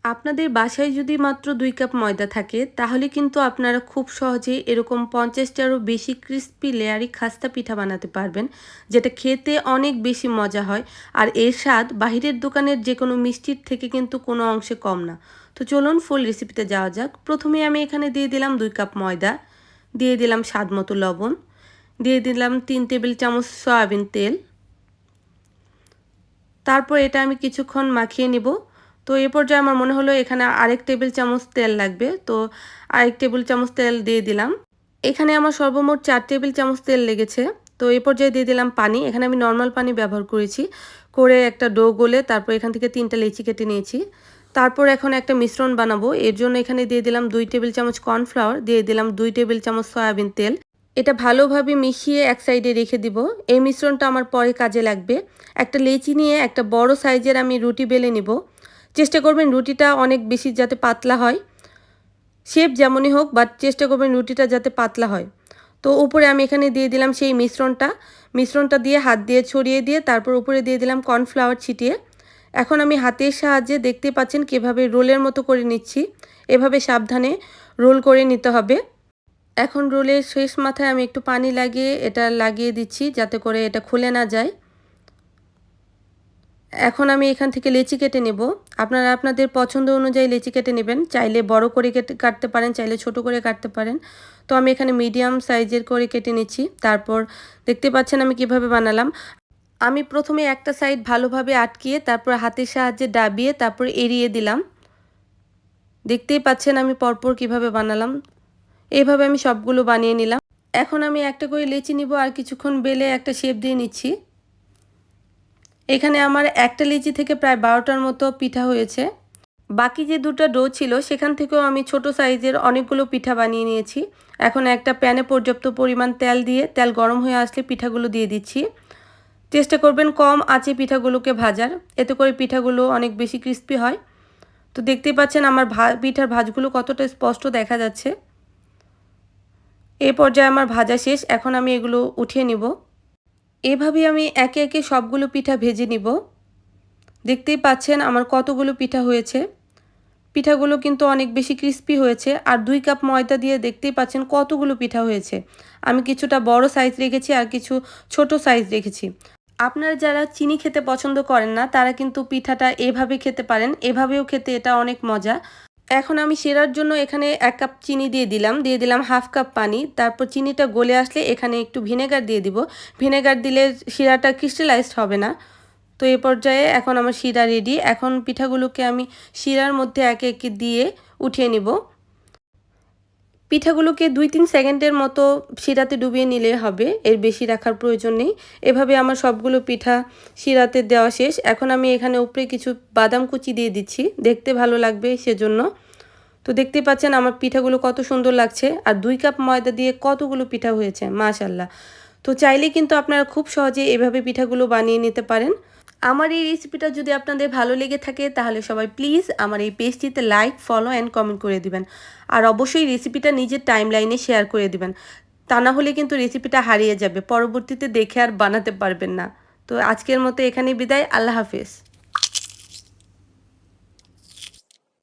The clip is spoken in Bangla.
আপনাদের বাসায় যদি মাত্র ২ কাপ ময়দা থাকে তাহলে কিন্তু আপনারা খুব সহজেই এরকম ৫০টারও বেশি ক্রিস্পি লেয়ারি খাস্তা পিঠা বানাতে পারবেন, যেটা খেতে অনেক বেশি মজা হয়। আর এর স্বাদ বাহিরের দোকানের যেকোনো মিষ্টির থেকে কিন্তু কোনো অংশে কম না। তো চলুন ফুল রেসিপিতে যাওয়া যাক। প্রথমে আমি এখানে দিয়ে দিলাম ২ কাপ ময়দা, দিয়ে দিলাম স্বাদমতো লবণ, দিয়ে দিলাম ৩ টেবিল চামচ সয়াবিন তেল। তারপর এটা আমি কিছুক্ষণ মাখিয়ে নিব। তো এ পর্যায়ে আমার মনে হলো এখানে আরেক টেবিল চামচ তেল লাগবে, তো আরেক টেবিল চামচ তেল দিয়ে দিলাম। এখানে আমার সর্বমোট ৪ টেবিল চামচ তেল লেগেছে। তো এই পর্যায়ে দিয়ে দিলাম পানি। এখানে আমি নরমাল পানি ব্যবহার করেছি। করে একটা ডো গলে তারপর এখান থেকে ৩টা লেচি কেটে নিয়েছি। তারপর এখন একটা মিশ্রণ বানাবো। এর জন্য এখানে দিয়ে দিলাম ২ টেবিল চামচ কর্নফ্লাওয়ার, দিয়ে দিলাম ২ টেবিল চামচ সয়াবিন তেল। এটা ভালোভাবে মিশিয়ে এক সাইডে রেখে দিব। এই মিশ্রণটা আমার পরে কাজে লাগবে। একটা লেচি নিয়ে একটা বড় সাইজের আমি রুটি বেলে নিব। চেষ্টা করবেন রুটিটা অনেক বেশি যাতে পাতলা হয়। শেপ যেমনই হোক, বাট চেষ্টা করবেন রুটিটা যাতে পাতলা হয়। তো উপরে আমি এখানে দিয়ে দিলাম সেই মিশ্রণটা দিয়ে হাত দিয়ে ছড়িয়ে দিয়ে তারপর উপরে দিয়ে দিলাম কর্নফ্লাওয়ার ছিটিয়ে। এখন আমি হাতের সাহায্যে দেখতে পাচ্ছেন কিভাবে রোলের মতো করে নিচ্ছি। এভাবে সাবধানে রোল করে নিতে হবে। এখন রোলের শেষ মাথায় আমি একটু পানি লাগিয়ে এটা লাগিয়ে দিচ্ছি যাতে করে এটা খুলে না যায়। এখন আমি এখান থেকে লেচি কেটে নেব। আপনারা আপনাদের পছন্দ অনুযায়ী লেচি কেটে নেবেন। চাইলে বড় করে কাটতে পারেন, চাইলে ছোট করে কাটতে পারেন। তো আমি এখানে মিডিয়াম সাইজের করে কেটে নিচ্ছি। তারপর দেখতে পাচ্ছেন আমি কিভাবে বানালাম। আমি প্রথমে একটা সাইড ভালোভাবে আটকিয়ে তারপর হাতের সাহায্যে দাবিয়ে তারপর এড়িয়ে দিলাম। দেখতেই পাচ্ছেন আমি পরপর কিভাবে বানালাম। এইভাবে আমি সবগুলো বানিয়ে নিলাম। এখন আমি একটা করে লেচি নিব আর কিছুক্ষণ বেলে একটা শেপ দিয়ে নিচ্ছি। এখানে আমার একটা লিচি থেকে প্রায় ১২টার মতো পিঠা হয়েছে। বাকি যে দুটো ডো ছিল সেখান থেকেও আমি ছোট সাইজের অনেকগুলো পিঠা বানিয়ে নিয়েছি। এখন একটা প্যানে পর্যাপ্ত পরিমাণ তেল দিয়ে তেল গরম হয়ে আসলে পিঠাগুলো দিয়ে দিচ্ছি। চেষ্টা করবেন কম আঁচে পিঠাগুলোকে ভাজার, এতে করে পিঠাগুলো অনেক বেশি ক্রিস্পি হয়। তো দেখতেই পাচ্ছেন আমার পিঠার ভাঁজগুলো কতটা স্পষ্ট দেখা যাচ্ছে। এই পর্যায়ে আমার ভাজা শেষ। এখন আমি এগুলো উঠিয়ে নিব। এভাবেই আমি একে একে সবগুলো পিঠা ভেজে নিব। দেখতেই পাচ্ছেন আমার কতগুলো পিঠা হয়েছে। পিঠাগুলো কিন্তু অনেক বেশি ক্রিস্পি হয়েছে। আর ২ কাপ ময়দা দিয়ে দেখতেই পাচ্ছেন কতগুলো পিঠা হয়েছে। আমি কিছুটা বড় সাইজ রেখেছি আর কিছু ছোট সাইজ রেখেছি। আপনারা যারা চিনি খেতে পছন্দ করেন না তারা কিন্তু পিঠাটা এভাবে খেতে পারেন। এভাবেও খেতে এটা অনেক মজা। এখন আমি শিরার জন্য এখানে ১ কাপ চিনি দিয়ে দিলাম হাফ কাপ পানি। তারপর চিনিটা গলে আসলে এখানে একটু ভিনেগার দিয়ে দিব। ভিনেগার দিলে শিরাটা ক্রিস্টালাইজড হবে না। তো এই পর্যায়ে এখন আমার শিরা রেডি। এখন পিঠাগুলোকে আমি শিরার মধ্যে একে একে দিয়ে উঠিয়ে নিব। পিঠাগুলোকে ২-৩ সেকেন্ডের মতো শিরাতে ডুবিয়ে নিলে হবে, এর বেশি রাখার প্রয়োজন নেই। এভাবে আমার সবগুলো পিঠা শিরাতে দেওয়া শেষ। এখন আমি এখানে উপরে কিছু বাদাম কুচি দিয়ে দিচ্ছি, দেখতে ভালো লাগবে সেজন্য। তো দেখতেই পাচ্ছেন আমার পিঠাগুলো কত সুন্দর লাগছে। আর ২ কাপ ময়দা দিয়ে কতগুলো পিঠা হয়েছে, মাশাআল্লাহ। তো চাইলে কিন্তু আপনারা খুব সহজে এভাবে পিঠাগুলো বানিয়ে নিতে পারেন। আমার এই রেসিপিটা যদি আপনাদের ভালো লেগে থাকে তাহলে সবাই প্লিজ আমার এই পেজটিতে লাইক, ফলো অ্যান্ড কমেন্ট করে দিবেন। আর অবশ্যই রেসিপিটা নিজের টাইমলাইনে শেয়ার করে দিবেন। তা না হলে কিন্তু রেসিপিটা হারিয়ে যাবে, পরবর্তীতে দেখে আর বানাতে পারবেন না। তো আজকের মতো এখানেই বিদায়। আল্লাহ হাফেজ।